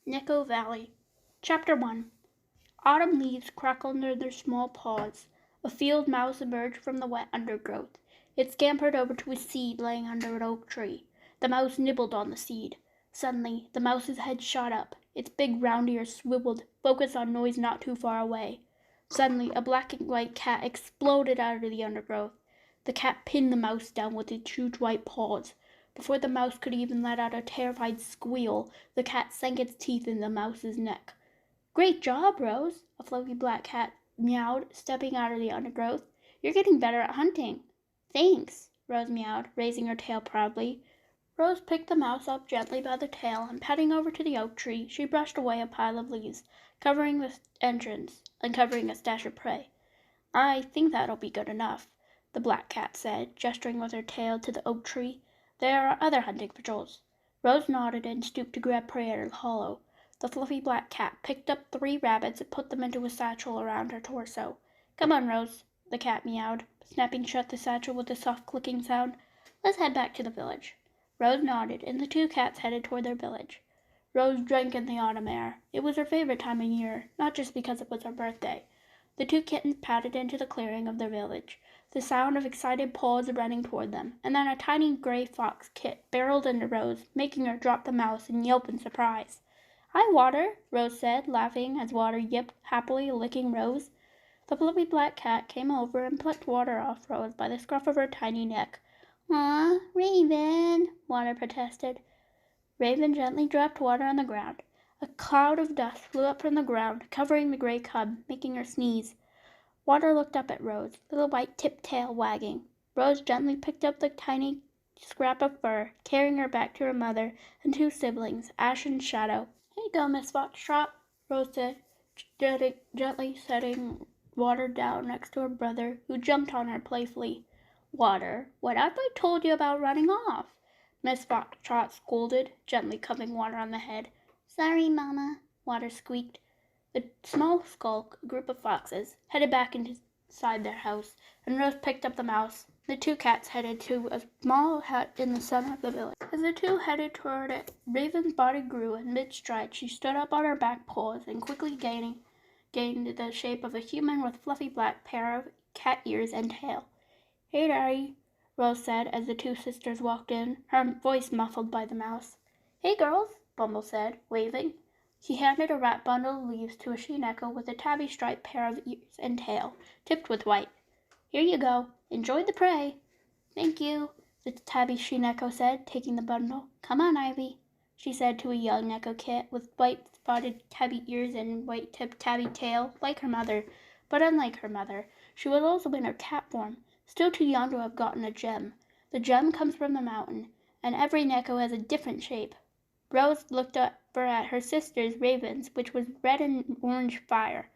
Neko Valley. Chapter 1. Autumn leaves crackled under their small paws. A field mouse emerged from the wet undergrowth. It scampered over to a seed laying under an oak tree. The mouse nibbled on the seed. Suddenly, the mouse's head shot up. Its big round ears swiveled, focused on noise not too far away. Suddenly, a black and white cat exploded out of the undergrowth. The cat pinned the mouse down with its huge white paws. Before the mouse could even let out a terrified squeal, the cat sank its teeth in the mouse's neck. "Great job, Rose," a fluffy black cat meowed, stepping out of the undergrowth. "You're getting better at hunting." "Thanks," Rose meowed, raising her tail proudly. Rose picked the mouse up gently by the tail, and padding over to the oak tree, she brushed away a pile of leaves, covering the entrance, and covering a stash of prey. "I think that'll be good enough," the black cat said, gesturing with her tail to the oak tree. "There are other hunting patrols." Rose nodded and stooped to grab prey at a hollow. The fluffy black cat picked up 3 rabbits and put them into a satchel around her torso. "Come on, Rose," the cat meowed, snapping shut the satchel with a soft clicking sound. "Let's head back to the village." Rose nodded, and the 2 cats headed toward their village. Rose drank in the autumn air. It was her favorite time of year, not just because it was her birthday. The 2 kittens padded into the clearing of their village, the sound of excited paws running toward them, and then a tiny gray fox kit barreled into Rose, making her drop the mouse and yelp in surprise. "Hi, Water," Rose said, laughing as Water yipped happily, licking Rose. The fluffy black cat came over and plucked Water off Rose by the scruff of her tiny neck. "Aw, Raven," Water protested. Raven gently dropped Water on the ground. A cloud of dust flew up from the ground, covering the gray cub, making her sneeze. Water looked up at Rose, little white tip tail wagging. Rose gently picked up the tiny scrap of fur, carrying her back to her mother and 2 siblings, Ash and Shadow. "Here you go, Miss Foxtrot," Rose said, gently setting Water down next to her brother, who jumped on her playfully. "Water, what have I told you about running off?" Miss Foxtrot scolded, gently cupping Water on the head. "Sorry, Mama," Water squeaked. The small skulk group of foxes headed back inside their house, and Rose picked up the mouse. The 2 cats headed to a small hut in the center of the village. As the 2 headed toward it, Raven's body grew, and mid-stride she stood up on her back paws and quickly gained the shape of a human with fluffy black pair of cat ears and tail. "Hey, Daddy," Rose said as the 2 sisters walked in, her voice muffled by the mouse. "Hey, girls," Bumble said, waving. He handed a wrapped bundle of leaves to a she-neko with a tabby-striped pair of ears and tail, tipped with white. "Here you go. Enjoy the prey." "Thank you," the tabby she-neko said, taking the bundle. "Come on, Ivy," she said to a young neko kit with white spotted tabby ears and white-tipped tabby tail, like her mother. But unlike her mother, she was also in her cat form, still too young to have gotten a gem. The gem comes from the mountain, and every neko has a different shape. Rose looked over at her sister's Raven's, which was red and orange fire.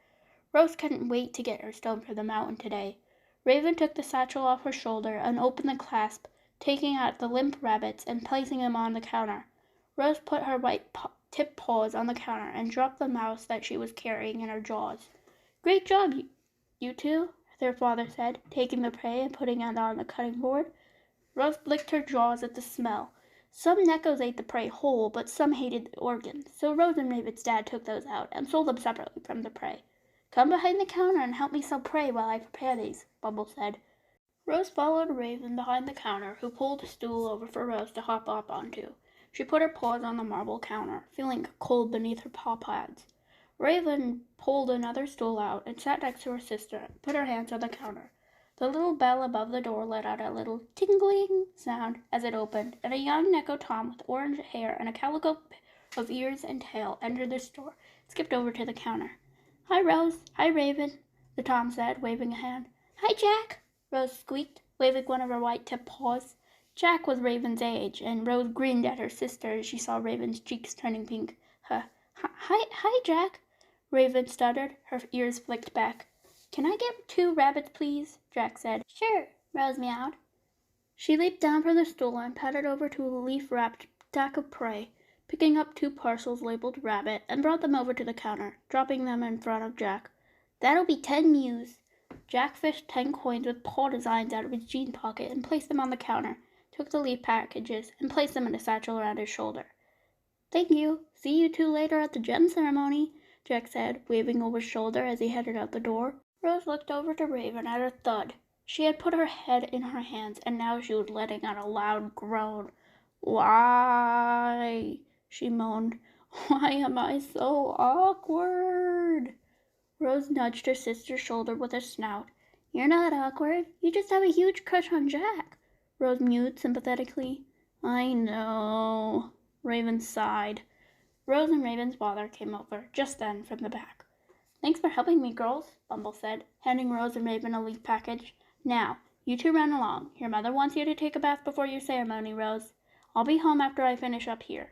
Rose couldn't wait to get her stone from the mountain today. Raven took the satchel off her shoulder and opened the clasp, taking out the limp rabbits and placing them on the counter. Rose put her white tipped paws on the counter and dropped the mouse that she was carrying in her jaws. "Great job, you 2, their father said, taking the prey and putting it on the cutting board. Rose licked her jaws at the smell. Some nekos ate the prey whole, but some hated the organs, so Rose and Raven's dad took those out and sold them separately from the prey. "Come behind the counter and help me sell prey while I prepare these," Bumble said. Rose followed Raven behind the counter, who pulled a stool over for Rose to hop up onto. She put her paws on the marble counter, feeling cold beneath her paw pads. Raven pulled another stool out and sat next to her sister and put her hands on the counter. The little bell above the door let out a little tingling sound as it opened, and a young neko Tom with orange hair and a calico of ears and tail entered the store, skipped over to the counter. "Hi, Rose. Hi, Raven," the Tom said, waving a hand. "Hi, Jack," Rose squeaked, waving one of her white-tipped paws. Jack was Raven's age, and Rose grinned at her sister as she saw Raven's cheeks turning pink. Hi, Jack," Raven stuttered, her ears flicked back. "Can I get 2 rabbits, please?" Jack said. "Sure," Rose meowed. She leaped down from the stool and padded over to a leaf-wrapped stack of prey, picking up 2 parcels labeled rabbit, and brought them over to the counter, dropping them in front of Jack. "That'll be 10 mews." Jack fished 10 coins with paw designs out of his jean pocket and placed them on the counter, took the leaf packages, and placed them in a satchel around his shoulder. Thank you. See you two later at the gem ceremony, Jack said, waving over his shoulder as he headed out the door. Rose looked over to Raven at a thud. She had put her head in her hands, and now she was letting out a loud groan. Why? She moaned. Why am I so awkward? Rose nudged her sister's shoulder with her snout. You're not awkward. You just have a huge crush on Jack. Rose mewed sympathetically. I know. Raven sighed. Rose and Raven's father came over just then from the back. Thanks for helping me, girls, Bumble said, handing Rose and Raven a leaf package. Now, you two run along. Your mother wants you to take a bath before your ceremony, Rose. I'll be home after I finish up here.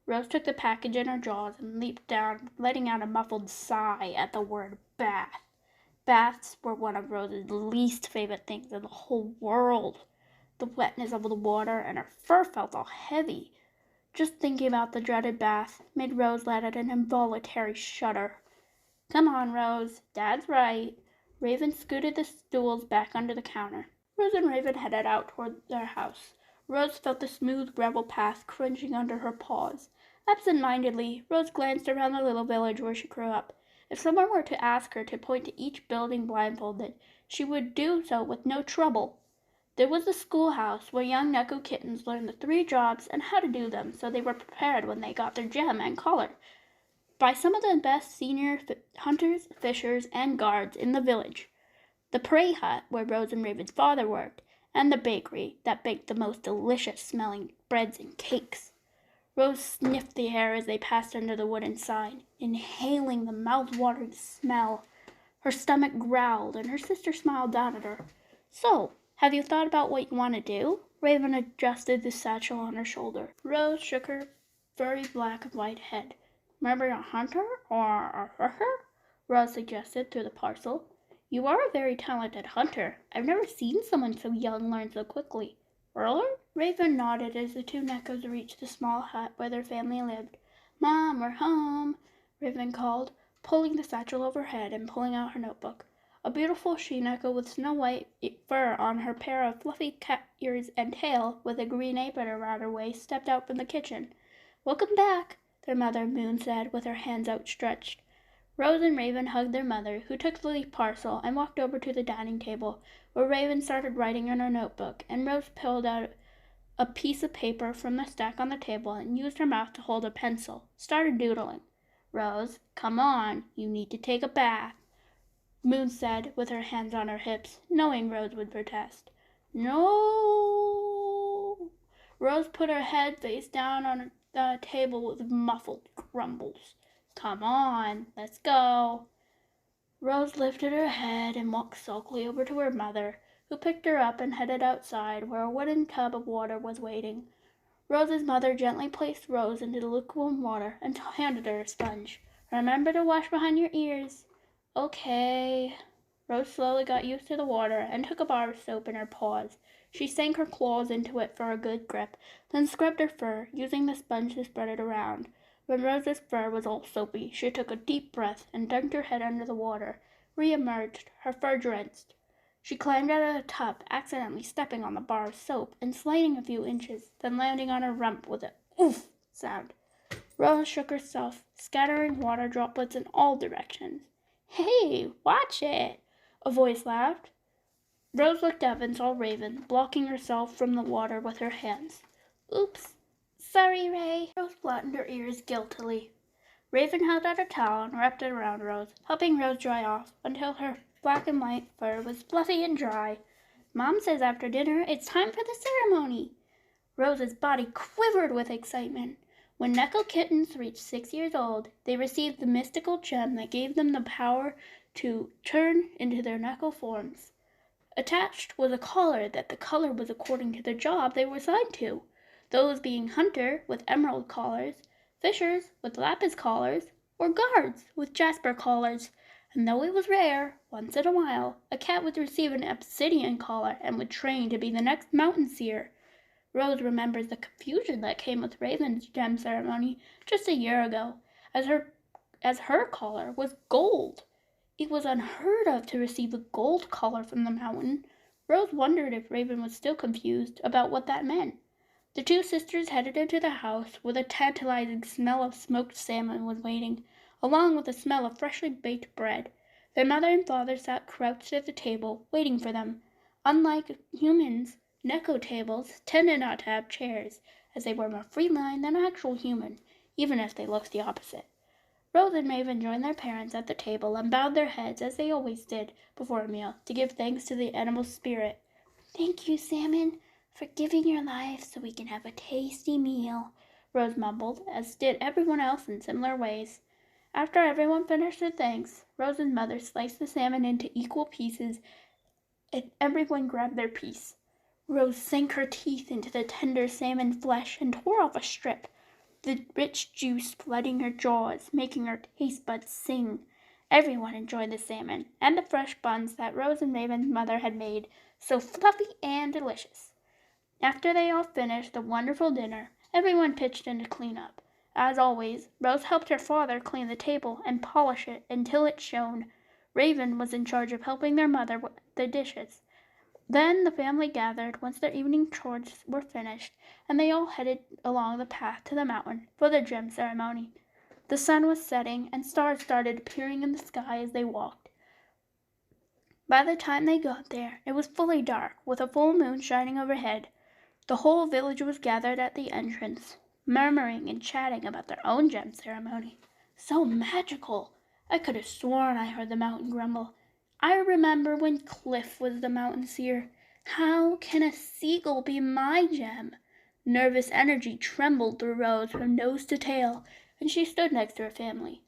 Rose took the package in her jaws and leaped down, letting out a muffled sigh at the word bath. Baths were one of Rose's least favorite things in the whole world. The wetness of the water and her fur felt all heavy. Just thinking about the dreaded bath made Rose let out an involuntary shudder. Come on, Rose. Dad's right. Raven scooted the stools back under the counter. Rose and Raven headed out toward their house. Rose felt the smooth gravel path crunching under her paws. Absent-mindedly, Rose glanced around the little village where she grew up. If someone were to ask her to point to each building blindfolded, she would do so with no trouble. There was the schoolhouse where young Neko kittens learned the 3 jobs and how to do them so they were prepared when they got their gem and collar. By some of the best senior hunters, fishers, and guards in the village. The prey hut where Rose and Raven's father worked, and the bakery that baked the most delicious-smelling breads and cakes. Rose sniffed the air as they passed under the wooden sign, inhaling the mouth-watering smell. Her stomach growled, and her sister smiled down at her. So, have you thought about what you want to do? Raven adjusted the satchel on her shoulder. Rose shook her furry black and white head. Maybe a hunter or a fisher? Rose suggested through the parcel. You are a very talented hunter. I've never seen someone so young learn so quickly. Really? Raven nodded as the 2 Nekos reached the small hut where their family lived. Mom, we're home, Raven called, pulling the satchel overhead and pulling out her notebook. A beautiful she-Neko with snow-white fur on her pair of fluffy cat ears and tail, with a green apron around her waist, stepped out from the kitchen. Welcome back, their mother, Moon said, with her hands outstretched. Rose and Raven hugged their mother, who took the leaf parcel and walked over to the dining table, where Raven started writing in her notebook, and Rose pulled out a piece of paper from the stack on the table and used her mouth to hold a pencil, started doodling. Rose, come on, you need to take a bath, Moon said, with her hands on her hips, knowing Rose would protest. No. Rose put her head face down on the table with muffled grumbles. Come on, let's go. Rose lifted her head and walked sulkily over to her mother, who picked her up and headed outside where a wooden tub of water was waiting. Rose's mother gently placed Rose into the lukewarm water and handed her a sponge. Remember to wash behind your ears. Okay. Rose slowly got used to the water and took a bar of soap in her paws. She sank her claws into it for a good grip, then scrubbed her fur, using the sponge to spread it around. When Rose's fur was all soapy, she took a deep breath and dunked her head under the water, re-emerged, her fur drenched. She climbed out of the tub, accidentally stepping on the bar of soap and sliding a few inches, then landing on her rump with an oof sound. Rose shook herself, scattering water droplets in all directions. Hey, watch it! A voice laughed. Rose looked up and saw Raven, blocking herself from the water with her hands. Oops. Sorry, Ray. Rose flattened her ears guiltily. Raven held out a towel and wrapped it around Rose, helping Rose dry off until her black and white fur was fluffy and dry. Mom says after dinner it's time for the ceremony. Rose's body quivered with excitement. When Neko kittens reached 6 years old, they received the mystical gem that gave them the power to turn into their Neko forms. Attached was a collar that the color was according to the job they were assigned to, those being hunter with emerald collars, fishers with lapis collars, or guards with jasper collars. And though it was rare, once in a while, a cat would receive an obsidian collar and would train to be the next mountain seer. Rose remembers the confusion that came with Raven's gem ceremony just a year ago, as her collar was gold. It was unheard of to receive a gold collar from the mountain. Rose wondered if Raven was still confused about what that meant. The two sisters headed into the house where the tantalizing smell of smoked salmon was waiting, along with the smell of freshly baked bread. Their mother and father sat crouched at the table, waiting for them. Unlike humans, Neko tables tended not to have chairs, as they were more free-lined than actual human, even if they looked the opposite. Rose and Raven joined their parents at the table and bowed their heads, as they always did before a meal, to give thanks to the animal spirit. "Thank you, Salmon, for giving your life so we can have a tasty meal," Rose mumbled, as did everyone else in similar ways. After everyone finished their thanks, Rose's mother sliced the salmon into equal pieces, and everyone grabbed their piece. Rose sank her teeth into the tender salmon flesh and tore off a strip, the rich juice flooding her jaws, making her taste buds sing. Everyone enjoyed the salmon and the fresh buns that Rose and Raven's mother had made, so fluffy and delicious. After they all finished the wonderful dinner, everyone pitched in to clean up. As always, Rose helped her father clean the table and polish it until it shone. Raven was in charge of helping their mother with the dishes. Then the family gathered once their evening chores were finished, and they all headed along the path to the mountain for the gem ceremony. The sun was setting, and stars started appearing in the sky as they walked. By the time they got there, it was fully dark, with a full moon shining overhead. The whole village was gathered at the entrance, murmuring and chatting about their own gem ceremony. "So magical! I could have sworn I heard the mountain grumble. I remember when Cliff was the mountain seer. How can a seagull be my gem?" Nervous energy trembled through Rose from nose to tail, and she stood next to her family.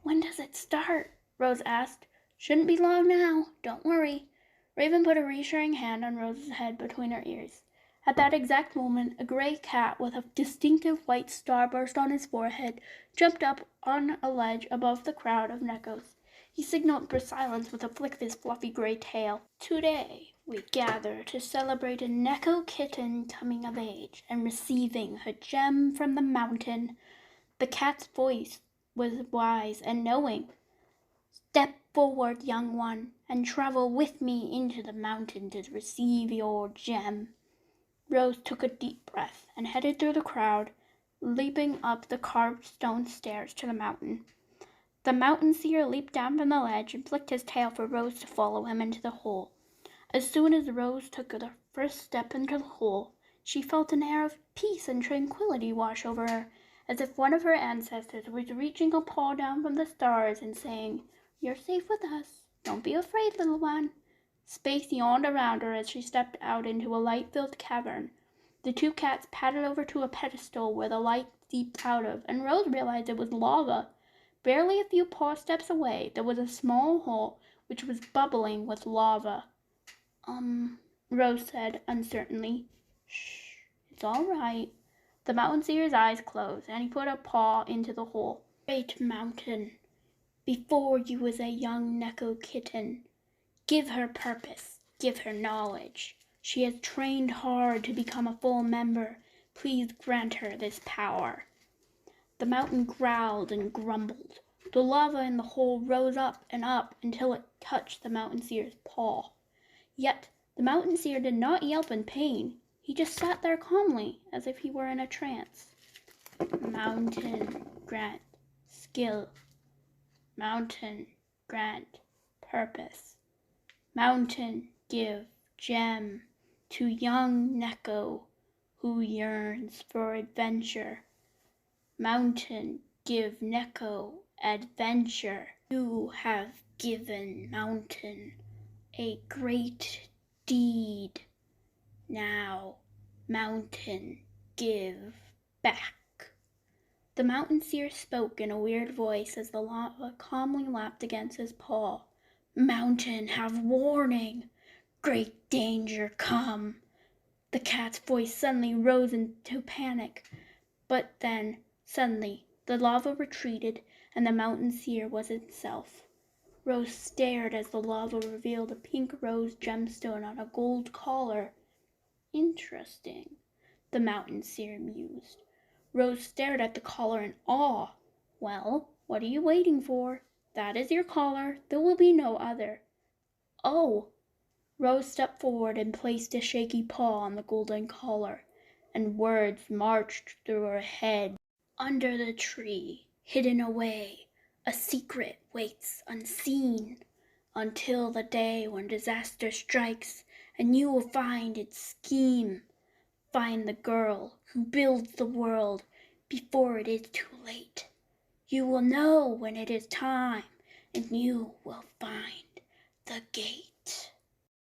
"When does it start?" Rose asked. "Shouldn't be long now. Don't worry." Raven put a reassuring hand on Rose's head between her ears. At that exact moment, a gray cat with a distinctive white starburst on his forehead jumped up on a ledge above the crowd of Nekos. He signaled for silence with a flick of his fluffy gray tail. "Today we gather to celebrate a Neko kitten coming of age and receiving her gem from the mountain." The cat's voice was wise and knowing. "Step forward, young one, and travel with me into the mountain to receive your gem." Rose took a deep breath and headed through the crowd, leaping up the carved stone stairs to the mountain. The mountain seer leaped down from the ledge and flicked his tail for Rose to follow him into the hole. As soon as Rose took the first step into the hole, she felt an air of peace and tranquility wash over her, as if one of her ancestors was reaching a paw down from the stars and saying, "You're safe with us. Don't be afraid, little one." Space yawned around her as she stepped out into a light-filled cavern. The two cats padded over to a pedestal where the light seeped out of, and Rose realized it was lava. Barely a few paw steps away, there was a small hole which was bubbling with lava. Rose said uncertainly. "Shh, it's all right." The mountain seer's eyes closed, and he put a paw into the hole. "Great mountain, before you was a young Neko kitten. Give her purpose, give her knowledge. She has trained hard to become a full member. Please grant her this power." The mountain growled and grumbled. The lava in the hole rose up until it touched the mountain seer's paw. Yet the mountain seer did not yelp in pain. He just sat there calmly, as if he were in a trance. "Mountain, grant skill. Mountain, grant purpose. Mountain, give gem to young Neko who yearns for adventure. Mountain, give Neko adventure. You have given Mountain a great deed. Now, Mountain, give back." The mountain seer spoke in a weird voice as the lava calmly lapped against his paw. "Mountain, have warning. Great danger come." The cat's voice suddenly rose into panic, but then, suddenly, the lava retreated, and the mountain seer was himself. Rose stared as the lava revealed a pink rose gemstone on a gold collar. "Interesting," the mountain seer mused. Rose stared at the collar in awe. "Well, what are you waiting for? That is your collar. There will be no other." "Oh!" Rose stepped forward and placed a shaky paw on the golden collar. and words marched through her head. Under the tree, hidden away, a secret waits unseen, until the day when disaster strikes and you will find its scheme. Find the girl who builds the world before it is too late. You will know when it is time, and you will find the gate.